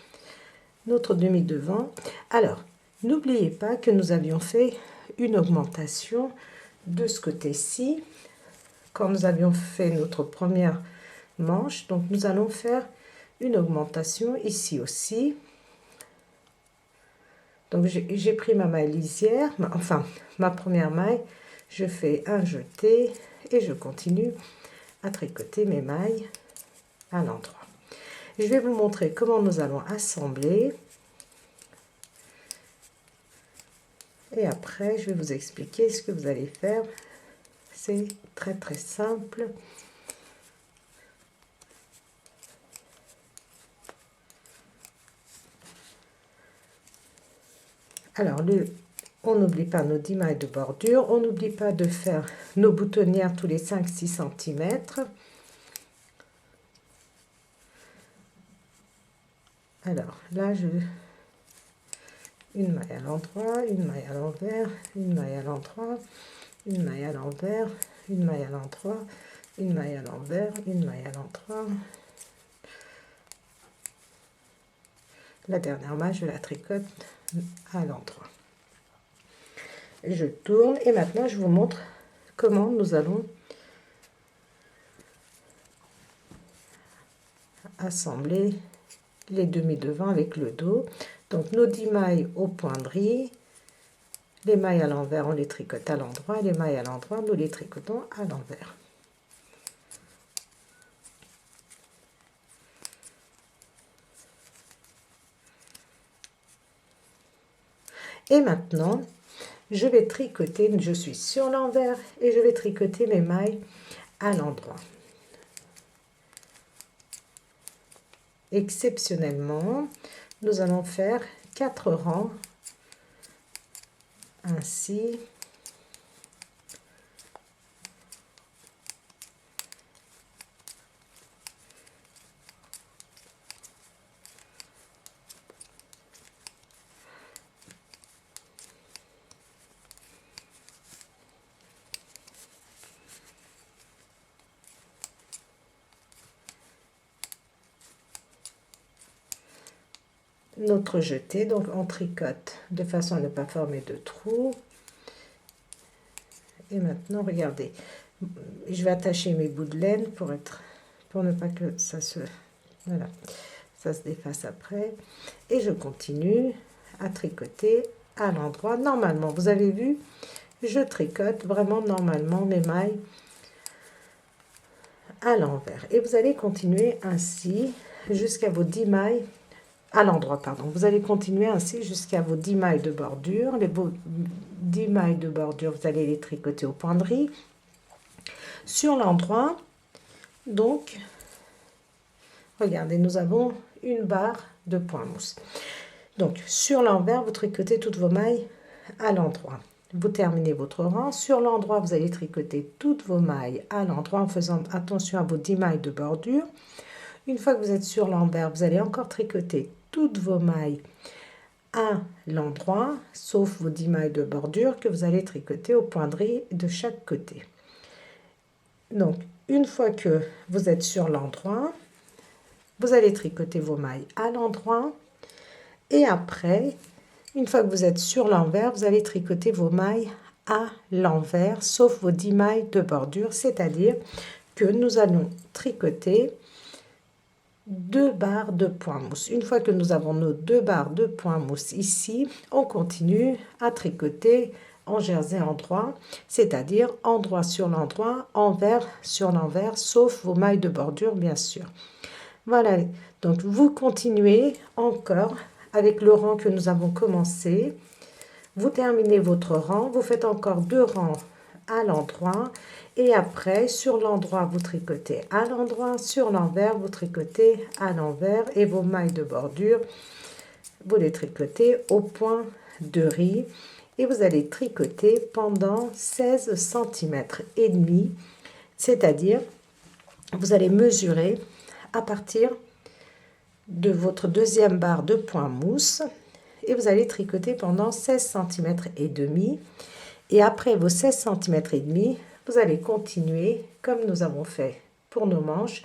notre demi-devant. Alors, n'oubliez pas que nous avions fait une augmentation de ce côté-ci quand nous avions fait notre première manche. Donc, nous allons faire une augmentation ici aussi. Donc, j'ai pris ma maille lisière, enfin, ma première maille, je fais un jeté et je continue à tricoter mes mailles à l'endroit. Je vais vous montrer comment nous allons assembler. Et après, je vais vous expliquer ce que vous allez faire. C'est très très simple. Alors, on n'oublie pas nos 10 mailles de bordure. On n'oublie pas de faire nos boutonnières tous les 5-6 cm. Alors là, une maille à l'endroit, une maille à l'envers, une maille à l'endroit, une maille à l'envers, une maille à l'endroit, une maille à l'envers, une maille à l'endroit. La dernière maille, je la tricote à l'endroit. Je tourne et maintenant je vous montre comment nous allons assembler les demi devant avec le dos. Donc nos 10 mailles au point de riz, les mailles à l'envers on les tricote à l'endroit, les mailles à l'endroit nous les tricotons à l'envers. Et maintenant je vais tricoter, je suis sur l'envers et je vais tricoter mes mailles à l'endroit. Exceptionnellement, nous allons faire 4 rangs ainsi. Notre jeté, donc on tricote de façon à ne pas former de trous. Et maintenant regardez, je vais attacher mes bouts de laine pour ne pas que ça se défasse après, et je continue à tricoter à l'endroit. Normalement, vous avez vu, je tricote vraiment normalement mes mailles à l'envers, et vous allez continuer ainsi jusqu'à vos 10 mailles à l'endroit, pardon. Vous allez continuer ainsi jusqu'à vos 10 mailles de bordure. Les 10 mailles de bordure, vous allez les tricoter au point de riz. Sur l'endroit, donc, regardez, nous avons une barre de point mousse. Donc, sur l'envers, vous tricotez toutes vos mailles à l'endroit. Vous terminez votre rang. Sur l'endroit, vous allez tricoter toutes vos mailles à l'endroit en faisant attention à vos 10 mailles de bordure. Une fois que vous êtes sur l'envers, vous allez encore tricoter toutes vos mailles à l'endroit, sauf vos 10 mailles de bordure que vous allez tricoter au point de riz de chaque côté. Donc, une fois que vous êtes sur l'endroit, vous allez tricoter vos mailles à l'endroit. Et après, une fois que vous êtes sur l'envers, vous allez tricoter vos mailles à l'envers, sauf vos 10 mailles de bordure, c'est-à-dire que nous allons tricoter 2 barres de point mousse. Une fois que nous avons nos 2 barres de point mousse ici, on continue à tricoter en jersey endroit, c'est-à-dire endroit sur l'endroit, envers sur l'envers, sauf vos mailles de bordure bien sûr. Voilà, donc vous continuez encore avec le rang que nous avons commencé. Vous terminez votre rang, vous faites encore 2 rangs à l'endroit, et après sur l'endroit vous tricotez à l'endroit, sur l'envers vous tricotez à l'envers, et vos mailles de bordure vous les tricotez au point de riz, et vous allez tricoter pendant 16 cm et demi, c'est-à-dire vous allez mesurer à partir de votre deuxième barre de point mousse, et vous allez tricoter pendant 16 cm et demi. Et après vos 16 cm et demi, vous allez continuer comme nous avons fait pour nos manches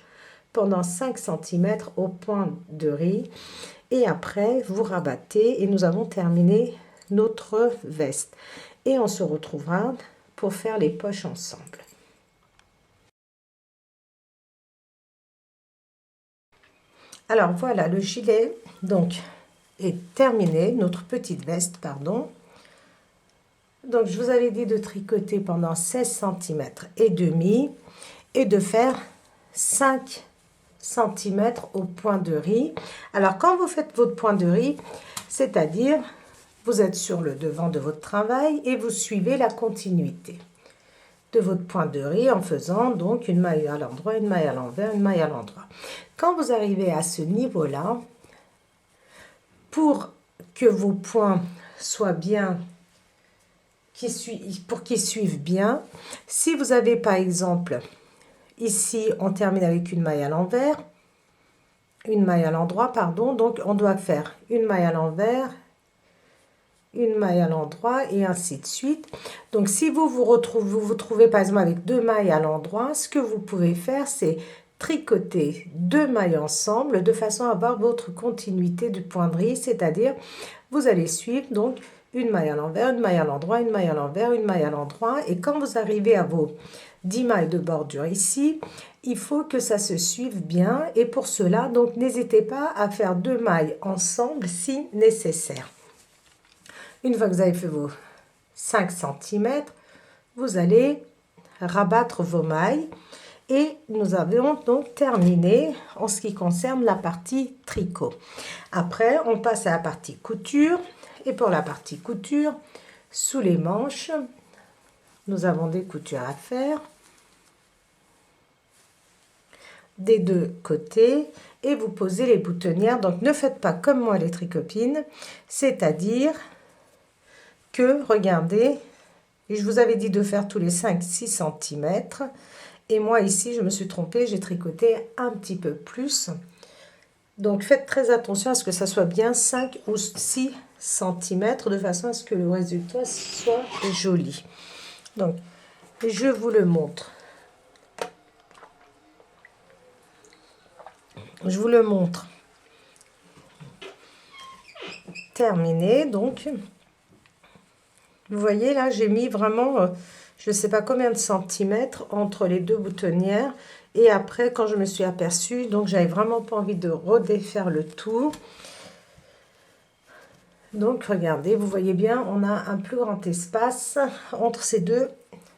pendant 5 cm au point de riz, et après vous rabattez et nous avons terminé notre veste, et on se retrouvera pour faire les poches ensemble. Alors voilà, le gilet donc est terminé, notre petite veste pardon. Donc, je vous avais dit de tricoter pendant 16 cm et demi et de faire 5 cm au point de riz. Alors, quand vous faites votre point de riz, c'est-à-dire, vous êtes sur le devant de votre travail et vous suivez la continuité de votre point de riz en faisant donc une maille à l'endroit, une maille à l'envers, une maille à l'endroit. Quand vous arrivez à ce niveau-là, pour que vos points soient bien pour qu'ils suivent bien, si vous avez par exemple ici on termine avec une maille à l'envers, une maille à l'endroit, pardon. Donc, on doit faire une maille à l'envers, une maille à l'endroit et ainsi de suite. Donc, si vous vous trouvez par exemple avec 2 mailles à l'endroit, ce que vous pouvez faire, c'est tricoter 2 mailles ensemble de façon à avoir votre continuité de pointerie, c'est-à-dire vous allez suivre donc une maille à l'envers, une maille à l'endroit, une maille à l'envers, une maille à l'endroit, et quand vous arrivez à vos 10 mailles de bordure ici, il faut que ça se suive bien, et pour cela, donc n'hésitez pas à faire 2 mailles ensemble si nécessaire. Une fois que vous avez fait vos 5 cm, vous allez rabattre vos mailles, et nous avons donc terminé en ce qui concerne la partie tricot. Après, on passe à la partie couture, et pour la partie couture, sous les manches, nous avons des coutures à faire des 2 côtés et vous posez les boutonnières. Donc ne faites pas comme moi les tricopines, c'est-à-dire que, regardez, et je vous avais dit de faire tous les 5-6 cm, et moi ici je me suis trompée, j'ai tricoté un petit peu plus. Donc faites très attention à ce que ça soit bien 5 ou 6 cm de façon à ce que le résultat soit joli. Donc je vous le montre. Je vous le montre. Terminé, donc vous voyez là, j'ai mis vraiment, je ne sais pas combien de centimètres entre les 2 boutonnières. Et après, quand je me suis aperçue, donc j'avais vraiment pas envie de redéfaire le tout. Donc regardez, vous voyez bien, on a un plus grand espace entre ces 2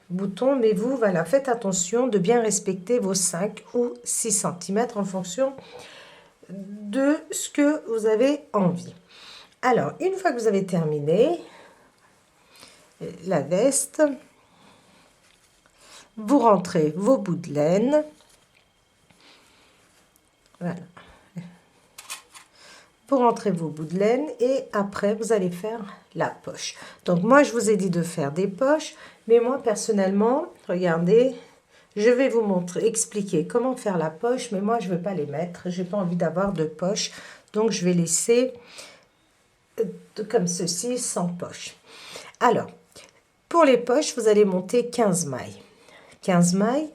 boutons. Mais vous, voilà, faites attention de bien respecter vos 5 ou 6 cm en fonction de ce que vous avez envie. Alors, une fois que vous avez terminé la veste, vous rentrez vos bouts de laine. Voilà. Vous rentrez vos bouts de laine et après, vous allez faire la poche. Donc, moi, je vous ai dit de faire des poches, mais moi, personnellement, regardez, je vais vous montrer, expliquer comment faire la poche, mais moi, je ne veux pas les mettre. Je n'ai pas envie d'avoir de poche, donc je vais laisser comme ceci, sans poche. Alors, pour les poches, vous allez monter 15 mailles. 15 mailles,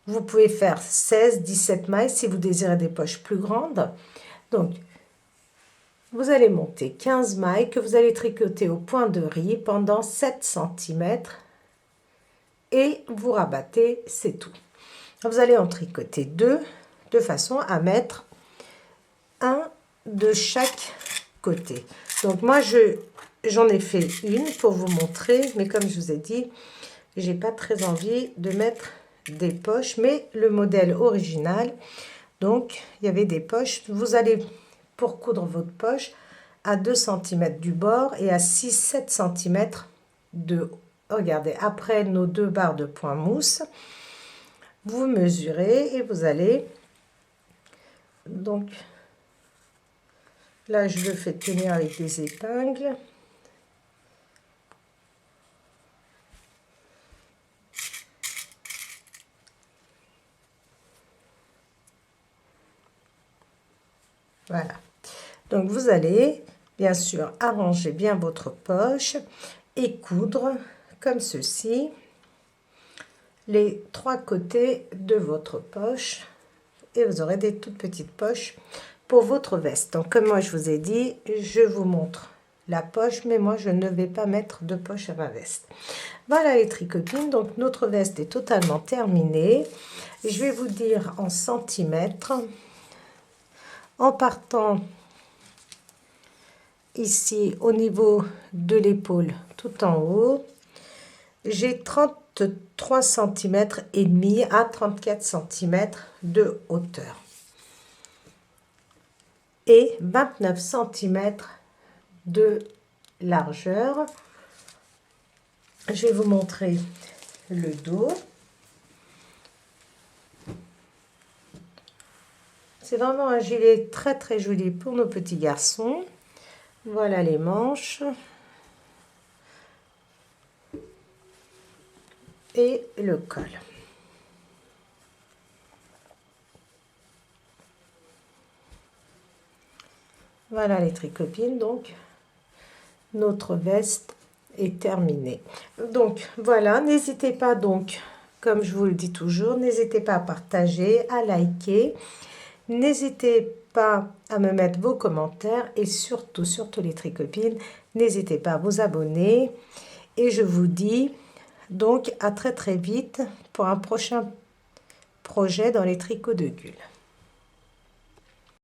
vous pouvez faire 16, 17 mailles si vous désirez des poches plus grandes. Donc, vous allez monter 15 mailles que vous allez tricoter au point de riz pendant 7 cm et vous rabattez, c'est tout. Vous allez en tricoter 2 de façon à mettre un de chaque côté. Donc, moi, j'en ai fait une pour vous montrer, mais comme je vous ai dit, j'ai pas très envie de mettre des poches, mais le modèle original, donc il y avait des poches. Vous allez, pour coudre votre poche, à 2 cm du bord et à 6-7 cm de haut. Regardez, après nos 2 barres de point mousse, vous mesurez et vous allez, donc là je le fais tenir avec des épingles. Voilà. Donc vous allez bien sûr arranger bien votre poche et coudre comme ceci les 3 côtés de votre poche et vous aurez des toutes petites poches pour votre veste. Donc comme moi je vous ai dit, je vous montre la poche, mais moi je ne vais pas mettre de poche à ma veste. Voilà les tricotines, donc notre veste est totalement terminée. Je vais vous dire en centimètres, en partant ici au niveau de l'épaule tout en haut, j'ai 33 cm et demi à 34 cm de hauteur et 29 cm de largeur. Je vais vous montrer le dos. C'est vraiment un gilet très très joli pour nos petits garçons. Voilà les manches et le col. Voilà les tricopines, donc notre veste est terminée. Donc voilà, n'hésitez pas donc, comme je vous le dis toujours, n'hésitez pas à partager, à liker, n'hésitez pas à me mettre vos commentaires et surtout les tricopines, n'hésitez pas à vous abonner et je vous dis donc à très vite pour un prochain projet dans les tricots de Gul.